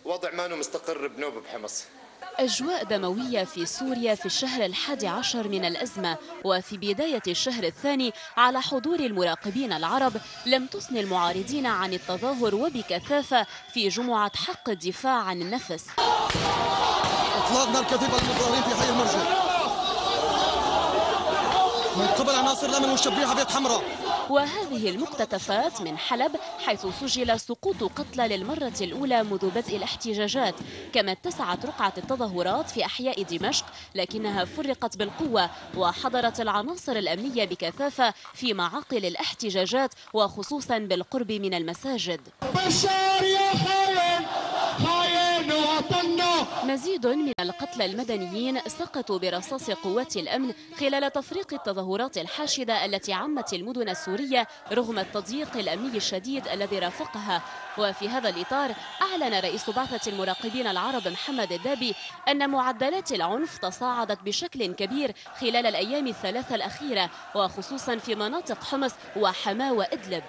وضع ما مستقر بنوب بحمص. أجواء دموية في سوريا في الشهر 11 من الأزمة وفي بداية الشهر الثاني على حضور المراقبين العرب لم تثني المعارضين عن التظاهر وبكثافة في جمعة حق الدفاع عن النفس. اطلقنا الكثيب المتظاهرين في حي المرجع من قبل عناصر الأمن والشبيحة بيت حمراء. وهذه المقتطفات من حلب حيث سجل سقوط قتلى للمرة الأولى منذ بدء الاحتجاجات، كما اتسعت رقعة التظاهرات في أحياء دمشق لكنها فرقت بالقوة، وحضرت العناصر الأمنية بكثافة في معاقل الاحتجاجات وخصوصا بالقرب من المساجد. بشار يا خاين خاين وطننا. مزيد من القتلى المدنيين سقطوا برصاص قوات الأمن خلال تفريق التظاهرات الحاشدة التي عمت المدن السورية رغم التضييق الأمني الشديد الذي رافقها. وفي هذا الإطار أعلن رئيس بعثة المراقبين العرب محمد الدابي أن معدلات العنف تصاعدت بشكل كبير خلال الأيام الثلاثة الأخيرة وخصوصا في مناطق حمص وحماة وإدلب.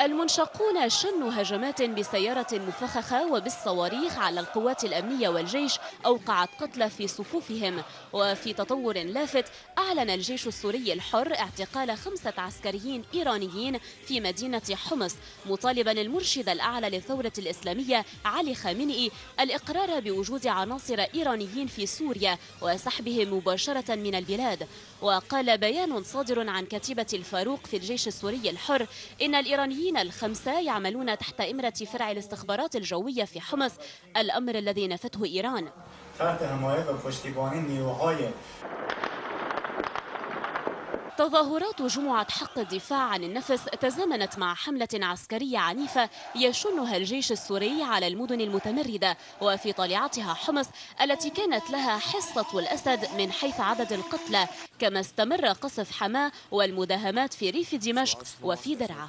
المنشقون شنوا هجمات بسيارة مفخخة وبالصواريخ على القوات الأمنية والجيش أوقعت قتلى في صفوفهم. وفي تطور لافت أعلن الجيش السوري الحر اعتقال 5 عسكريين إيرانيين في مدينة حمص، مطالبا المرشد الأعلى للثورة الإسلامية علي خامنئي الإقرار بوجود عناصر إيرانيين في سوريا وسحبهم مباشرة من البلاد. وقال بيان صادر عن كتيبة الفاروق في الجيش السوري الحر إن الإيرانيين ال5 يعملون تحت إمرة فرع الاستخبارات الجوية في حمص، الأمر الذي نفته إيران. تظاهرات جمعة حق الدفاع عن النفس تزامنت مع حملة عسكرية عنيفة يشنها الجيش السوري على المدن المتمردة وفي طليعتها حمص التي كانت لها حصة الأسد من حيث عدد القتلى، كما استمر قصف حماة والمداهمات في ريف دمشق وفي درعا.